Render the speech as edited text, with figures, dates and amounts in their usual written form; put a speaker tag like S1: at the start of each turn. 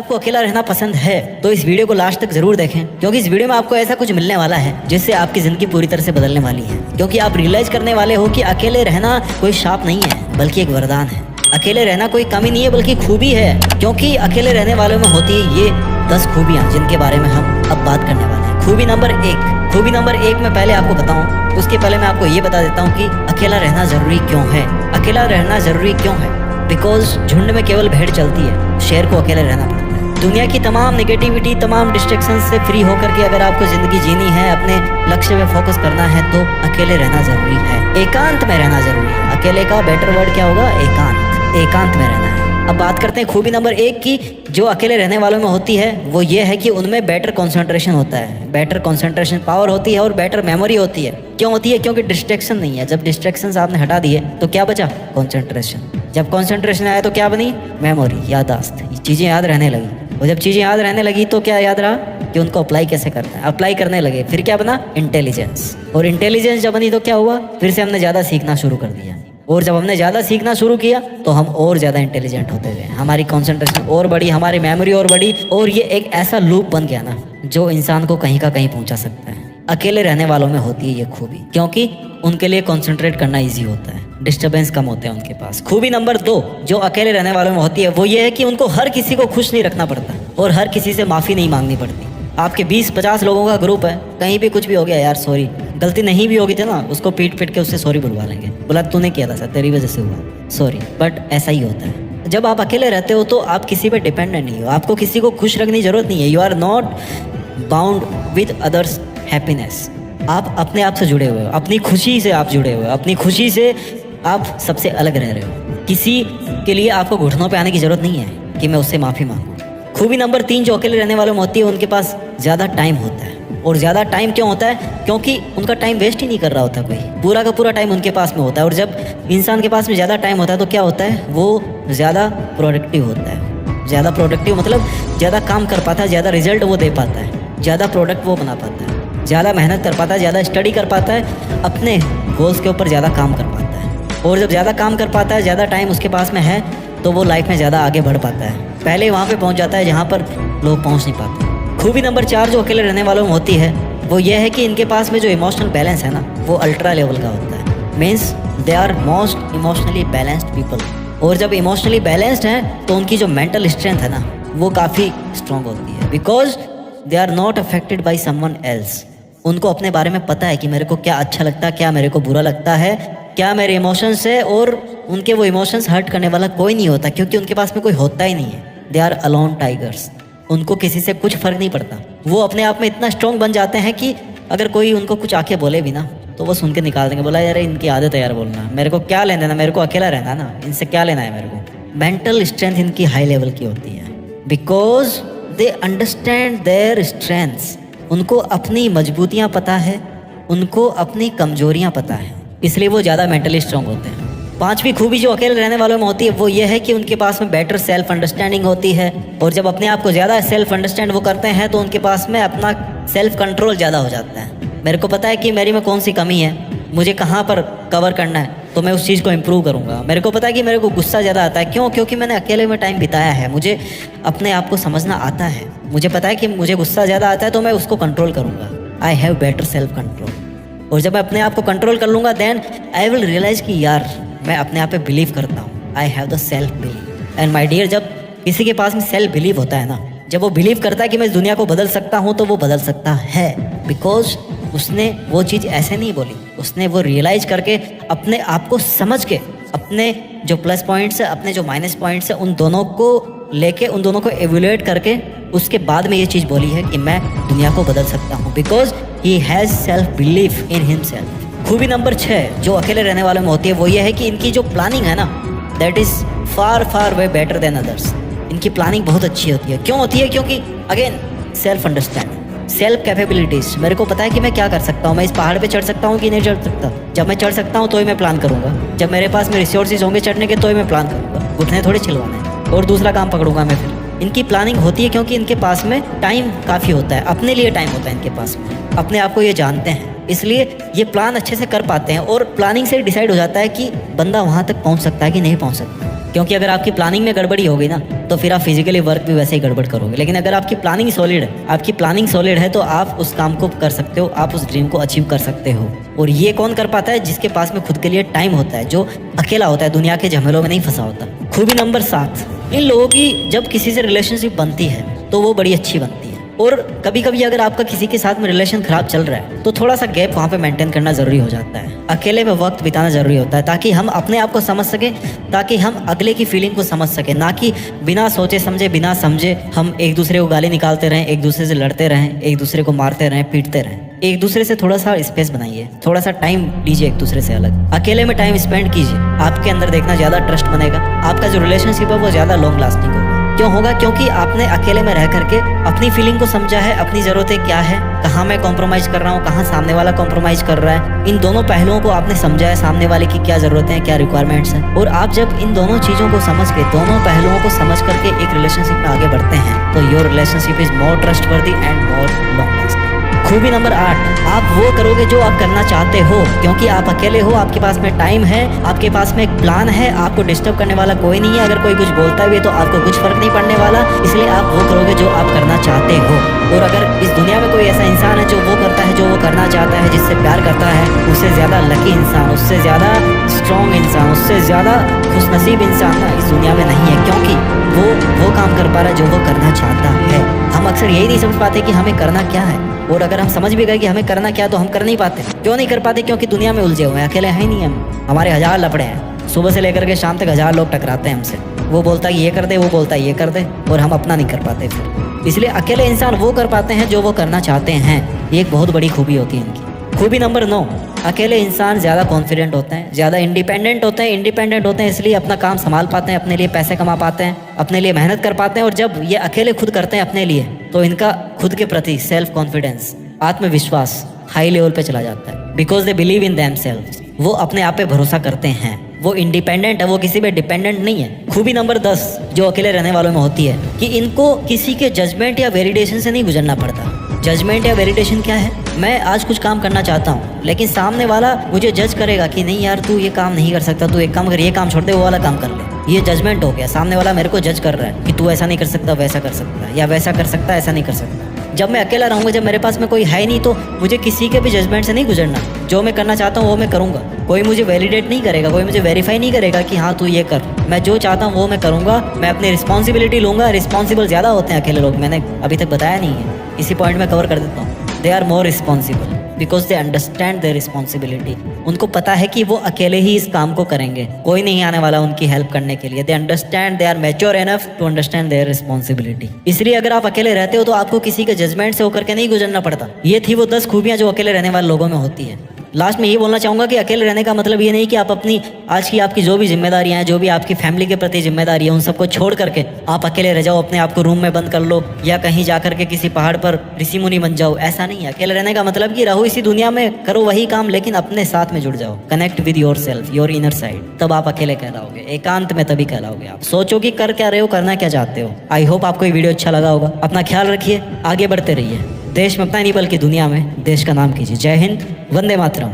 S1: आपको अकेला रहना पसंद है तो इस वीडियो को लास्ट तक जरूर देखें, क्योंकि इस वीडियो में आपको ऐसा कुछ मिलने वाला है जिससे आपकी जिंदगी पूरी तरह से बदलने वाली है। क्योंकि आप रियलाइज करने वाले हो कि अकेले रहना कोई शाप नहीं है बल्कि एक वरदान है। अकेले रहना कोई कमी नहीं है बल्कि खूबी है, क्योंकि अकेले रहने वालों में होती है ये 10 खूबियाँ जिनके बारे में हम अब बात करने वाले हैं। खूबी नंबर 1 में पहले आपको बताऊं, उसके पहले मैं आपको ये बता देता हूँ कि अकेला रहना जरूरी क्यों है। अकेला रहना जरूरी क्यों है? बिकॉज झुंड में केवल भेड़ चलती है, शेर को अकेले रहना पड़ता है। दुनिया की तमाम नेगेटिविटी, तमाम डिस्ट्रैक्शन से फ्री होकर के अगर आपको जिंदगी जीनी है, अपने लक्ष्य पे फोकस करना है तो अकेले रहना जरूरी है, एकांत में रहना जरूरी है। अकेले का बेटर वर्ड क्या होगा? एकांत में रहना है। अब बात करते हैं खूबी नंबर 1 की, जो अकेले रहने वालों में होती है वो ये है कि उनमें बेटर कंसंट्रेशन होता है, बेटर कंसंट्रेशन पावर होती है और बेटर मेमोरी होती है। क्यों होती है? क्योंकि डिस्ट्रैक्शन नहीं है। जब डिस्ट्रैक्शंस आपने हटा दिए तो क्या बचा? कंसंट्रेशन। जब कंसंट्रेशन आया तो क्या बनी? मेमोरी, याददाश्त। चीज़ें याद रहने लगी, और जब चीज़ें याद रहने लगी तो क्या याद रहा कि उनको अप्लाई कैसे करना है। अप्लाई करने लगे, फिर क्या बना? इंटेलिजेंस। और इंटेलिजेंस जब बनी तो क्या हुआ? फिर से हमने ज़्यादा सीखना शुरू कर दिया, और जब हमने ज़्यादा सीखना शुरू किया तो हम और ज़्यादा इंटेलिजेंट होते गए, हमारी कंसंट्रेशन और बढ़ी, हमारी मेमोरी और बढ़ी, और ये एक ऐसा लूप बन गया ना जो इंसान को कहीं का कहीं पहुंचा सकता है। अकेले रहने वालों में होती है ये खूबी, क्योंकि उनके लिए कंसंट्रेट करना इजी होता है, डिस्टर्बेंस कम होते हैं उनके पास। खूबी नंबर 2 जो अकेले रहने वालों में होती है वो ये है कि उनको हर किसी को खुश नहीं रखना पड़ता और हर किसी से माफ़ी नहीं मांगनी पड़ती। आपके 20-50 लोगों का ग्रुप है, कहीं भी कुछ भी हो गया, यार सॉरी, गलती नहीं भी होगी थी ना, उसको पीट के उससे सॉरी बुलवा लेंगे, बोला तूने किया था सर, तेरी वजह से हुआ, सॉरी। बट ऐसा ही होता है। जब आप अकेले रहते हो तो आप किसी पे डिपेंडेंट नहीं हो, आपको किसी को खुश रखने की जरूरत नहीं है। You are not bound with others happiness. आप अपने आप से जुड़े हुए हो, अपनी खुशी से आप जुड़े हुए हो, अपनी खुशी से आप सबसे अलग रह रहे हो। किसी के लिए आपको घुटनों पे आने की जरूरत नहीं है कि मैं उससे माफ़ी मांगूँ। खूबी नंबर 3 जो अकेले रहने वालों में होती है उनके पास ज़्यादा टाइम होता है। और ज़्यादा टाइम क्यों होता है? क्योंकि उनका टाइम वेस्ट ही नहीं कर रहा होता कोई, पूरा का पूरा टाइम उनके पास में होता है। और जब इंसान के पास में ज़्यादा टाइम होता है तो क्या होता है? वो ज़्यादा प्रोडक्टिव होता है। ज़्यादा प्रोडक्टिव मतलब ज़्यादा काम कर पाता है, ज़्यादा रिजल्ट वो दे पाता है, ज़्यादा प्रोडक्ट वो बना पाता है, ज़्यादा मेहनत कर पाता है, ज़्यादा स्टडी कर पाता है, अपने गोल्स के ऊपर ज़्यादा काम कर पाता है। और जब ज़्यादा काम कर पाता है, ज़्यादा टाइम उसके पास में है, तो वो लाइफ में ज़्यादा आगे बढ़ पाता है, पहले वहाँ पे पहुँच जाता है जहाँ पर लोग पहुँच नहीं पाते। खूबी नंबर 4 जो अकेले रहने वालों में होती है वो ये है कि इनके पास में जो इमोशनल बैलेंस है ना वो अल्ट्रा लेवल का होता है। Means they are most emotionally balanced people. और जब इमोशनली बैलेंस्ड हैं तो उनकी जो मेंटल स्ट्रेंथ है ना वो काफ़ी स्ट्रॉन्ग होती है, because they are not affected by someone else. उनको अपने बारे में पता है कि मेरे को क्या अच्छा लगता है, क्या मेरे को बुरा लगता है, क्या मेरे इमोशंस है, और उनके वो इमोशंस हर्ट करने वाला कोई नहीं होता, क्योंकि उनके पास में कोई होता ही नहीं है। They are alone tigers. उनको किसी से कुछ फ़र्क नहीं पड़ता। वो अपने आप में इतना स्ट्रॉन्ग बन जाते हैं कि अगर कोई उनको कुछ आके बोले भी ना तो वो सुन के निकाल देंगे, बोला यार इनकी आदत है यार बोलना, मेरे को क्या लेना है, मेरे को अकेला रहना है ना, इनसे क्या लेना है मेरे को। मेंटल स्ट्रेंथ इनकी हाई लेवल की होती है, because they understand their strengths. उनको अपनी मजबूतियाँ पता है, उनको अपनी कमजोरियाँ पता है, इसलिए वो ज़्यादा मेंटली स्ट्रॉन्ग होते हैं। 5वीं खूबी जो अकेले रहने वालों में होती है वो ये है कि उनके पास में बेटर सेल्फ अंडरस्टैंडिंग होती है। और जब अपने आप को ज़्यादा सेल्फ अंडरस्टैंड वो करते हैं तो उनके पास में अपना सेल्फ कंट्रोल ज़्यादा हो जाता है। मेरे को पता है कि मेरी में कौन सी कमी है, मुझे कहाँ पर कवर करना है, तो मैं उस चीज़ को इम्प्रूव करूँगा। मेरे को पता है कि मेरे को गुस्सा ज़्यादा आता है, क्यों? क्योंकि मैंने अकेले में टाइम बिताया है, मुझे अपने आप को समझना आता है, मुझे पता है कि मुझे गुस्सा ज़्यादा आता है तो मैं उसको कंट्रोल करूँगा। I have better self control. और जब मैं अपने आप को कंट्रोल कर लूँगा देन आई विल रियलाइज़ कि यार मैं अपने आप पे बिलीव करता हूँ। I have the self believe. And my dear, जब किसी के पास में सेल्फ बिलीव होता है ना, जब वो बिलीव करता है कि मैं इस दुनिया को बदल सकता हूँ, तो वो बदल सकता है, बिकॉज उसने वो चीज़ ऐसे नहीं बोली, उसने वो रियलाइज करके अपने आप को समझ के, अपने जो प्लस पॉइंट्स है, अपने जो माइनस पॉइंट्स है, उन दोनों को लेके, उन दोनों को एवेल्यूएट करके उसके बाद में ये चीज़ बोली है कि मैं दुनिया को बदल सकता हूँ, because he has self believe in himself. खूबी नंबर 6 जो अकेले रहने वालों में होती है वो ये है कि इनकी जो प्लानिंग है ना that is far way better than others. इनकी प्लानिंग बहुत अच्छी होती है। क्यों होती है? क्योंकि again self understand, self capabilities. मेरे को पता है कि मैं क्या कर सकता हूँ, मैं इस पहाड़ पे चढ़ सकता हूँ कि नहीं चढ़ सकता। जब मैं चढ़ सकता हूँ तो ही मैं प्लान करूँगा, जब मेरे पास में रिसोर्सेज होंगे चढ़ने के तो ही मैं प्लान करूँगा, घुटने थोड़ी छिलवाने और दूसरा काम पकड़ूंगा मैं। फिर इनकी प्लानिंग होती है क्योंकि इनके पास में टाइम काफ़ी होता है, अपने लिए टाइम होता है इनके पास में, अपने आप को ये जानते हैं, इसलिए ये प्लान अच्छे से कर पाते हैं। और प्लानिंग से डिसाइड हो जाता है कि बंदा वहाँ तक पहुँच सकता है कि नहीं पहुँच सकता। क्योंकि अगर आपकी प्लानिंग में गड़बड़ी होगी ना तो फिर आप फिजिकली वर्क भी वैसे ही गड़बड़ करोगे। लेकिन अगर आपकी प्लानिंग सॉलिड है तो आप उस काम को कर सकते हो, आप उस ड्रीम को अचीव कर सकते हो। और ये कौन कर पाता है? जिसके पास में खुद के लिए टाइम होता है, जो अकेला होता है, दुनिया के झमेलों में नहीं फंसा होता। खूबी नंबर 7, इन लोगों की जब किसी से रिलेशनशिप बनती है तो वो बड़ी अच्छी बनती है। और कभी कभी अगर आपका किसी के साथ में रिलेशन खराब चल रहा है तो थोड़ा सा गैप वहाँ पे मेंटेन करना जरूरी हो जाता है। अकेले में वक्त बिताना जरूरी होता है ताकि हम अपने आप को समझ सके, ताकि हम अगले की फीलिंग को समझ सके, ना कि बिना सोचे समझे बिना समझे हम एक दूसरे को गाली निकालते रहें, एक दूसरे से लड़ते रहें, एक दूसरे को मारते रहें, पीटते रहें। एक दूसरे से थोड़ा सा स्पेस बनाइए, थोड़ा सा टाइम लीजिए एक दूसरे से अलग। अकेले में टाइम स्पेंड कीजिए, आपके अंदर देखना ज़्यादा ट्रस्ट बनेगा, आपका जो रिलेशनशिप है वो ज़्यादा लॉन्ग लास्टिंग होगा। क्यों होगा? क्योंकि आपने अकेले में रह करके अपनी फीलिंग को समझा है, अपनी ज़रूरतें क्या है, कहाँ मैं कॉम्प्रोमाइज़ कर रहा हूँ, कहाँ सामने वाला कॉम्प्रोमाइज़ कर रहा है। इन दोनों पहलुओं को आपने समझा है, सामने वाले की क्या ज़रूरतें हैं, क्या रिक्वायरमेंट्स हैं। और आप जब इन दोनों चीज़ों को समझ के, दोनों पहलुओं को समझ करके एक रिलेशनशिप में आगे बढ़ते हैं तो your relationship is more trustworthy and more long lasting. खूबी नंबर 8, आप वो करोगे जो आप करना चाहते हो, क्योंकि आप अकेले हो, आपके पास में टाइम है, आपके पास में एक प्लान है, आपको डिस्टर्ब करने वाला कोई नहीं है। अगर कोई कुछ बोलता भी है तो आपको कुछ फर्क नहीं पड़ने वाला, इसलिए आप वो करोगे जो आप करना चाहते हो। और अगर इस दुनिया में कोई ऐसा इंसान है जो वो करता है जो वो करना चाहता है, जिससे प्यार करता है, उससे ज़्यादा लकी इंसान, उससे ज़्यादा स्ट्रॉन्ग इंसान, उससे ज़्यादा खुशनसीब इंसान ना इस दुनिया में नहीं है, क्योंकि वो काम कर पा रहा है जो वो करना चाहता है। हम अक्सर यही नहीं समझ पाते कि हमें करना क्या है, और अगर हम समझ भी गए कि हमें करना क्या है तो हम कर नहीं पाते। क्यों नहीं कर पाते? क्योंकि दुनिया में उलझे हुए हैं, अकेले हैं नहीं हम। हमारे 1000 लफड़े हैं, सुबह से लेकर के शाम तक 1000 लोग टकराते हैं हमसे। वो बोलता है ये कर दे, वो बोलता है ये कर दे, और हम अपना नहीं कर पाते फिर। इसलिए अकेले इंसान वो कर पाते हैं जो वो करना चाहते हैं। ये एक बहुत बड़ी खूबी होती है इनकी। खूबी नंबर 9, अकेले इंसान ज़्यादा कॉन्फिडेंट होते हैं, ज़्यादा इंडिपेंडेंट होते हैं इसलिए अपना काम संभाल पाते हैं, अपने लिए पैसे कमा पाते हैं, अपने लिए मेहनत कर पाते हैं। और जब ये अकेले खुद करते हैं अपने लिए तो इनका खुद के प्रति सेल्फ कॉन्फिडेंस, आत्मविश्वास हाई लेवल पे चला जाता है। Because they believe in themselves, वो अपने आप पे भरोसा करते हैं, वो इंडिपेंडेंट है, वो किसी पे डिपेंडेंट नहीं है। खूबी नंबर 10 जो अकेले रहने वालों में होती है कि इनको किसी के जजमेंट या वेलिडेशन से नहीं गुजरना पड़ता। जजमेंट या वेलिडेशन क्या है? मैं आज कुछ काम करना चाहता हूँ लेकिन सामने वाला मुझे जज करेगा कि नहीं यार तू ये काम नहीं कर सकता, तू एक काम कर, ये काम छोड़ दे, वो वाला काम कर ले। ये जजमेंट हो गया, सामने वाला मेरे को जज कर रहा है कि तू ऐसा नहीं कर सकता, वैसा कर सकता है, या वैसा कर सकता है, ऐसा नहीं कर सकता। जब मैं अकेला रहूँगा, जब मेरे पास में कोई है नहीं, तो मुझे किसी के भी जजमेंट से नहीं गुजरना। जो मैं करना चाहता हूँ वो मैं करूँगा, कोई मुझे वैलिडेट नहीं करेगा, कोई मुझे वेरीफाई नहीं करेगा कि हाँ तू ये कर। मैं जो चाहता हूँ वो मैं करूँगा, मैं अपनी रिस्पॉन्सिबिलिटी लूँगा। रिस्पॉन्सिबल ज़्यादा होते हैं अकेले लोग, मैंने अभी तक बताया नहीं है, इसी पॉइंट में कवर कर देता हूँ। They are more responsible because they understand their responsibility. उनको पता है कि वो अकेले ही इस काम को करेंगे, कोई नहीं आने वाला उनकी हेल्प करने के लिए। They understand, they are mature enough to understand their responsibility. इसलिए अगर आप अकेले रहते हो तो आपको किसी के जजमेंट से होकर के नहीं गुजरना पड़ता। ये थी वो 10 खूबियाँ जो अकेले रहने वाले लोगों में होती है। लास्ट में ये बोलना चाहूँगा कि अकेले रहने का मतलब ये नहीं कि आप अपनी आज की आपकी जो भी जिम्मेदारियाँ हैं, जो भी आपकी फैमिली के प्रति जिम्मेदारी है, उन सबको छोड़ करके आप अकेले रह जाओ, अपने आप को रूम में बंद कर लो, या कहीं जा करके किसी पहाड़ पर ऋषि मुनि बन जाओ। ऐसा नहीं है। अकेले रहने का मतलब कि रहो इसी दुनिया में, करो वही काम, लेकिन अपने साथ में जुड़ जाओ। Connect with your self, your inner side, तब आप अकेले कहलाओगे। एकांत में तभी कहलाओगे। आप सोचो कि कर क्या रहे हो, करना क्या चाहते हो। आई होप आपको ये वीडियो अच्छा लगा होगा। अपना ख्याल रखिए, आगे बढ़ते रहिए। देश में अपना नहीं बल्कि दुनिया में देश का नाम कीजिए। जय हिंद, वंदे मातरम।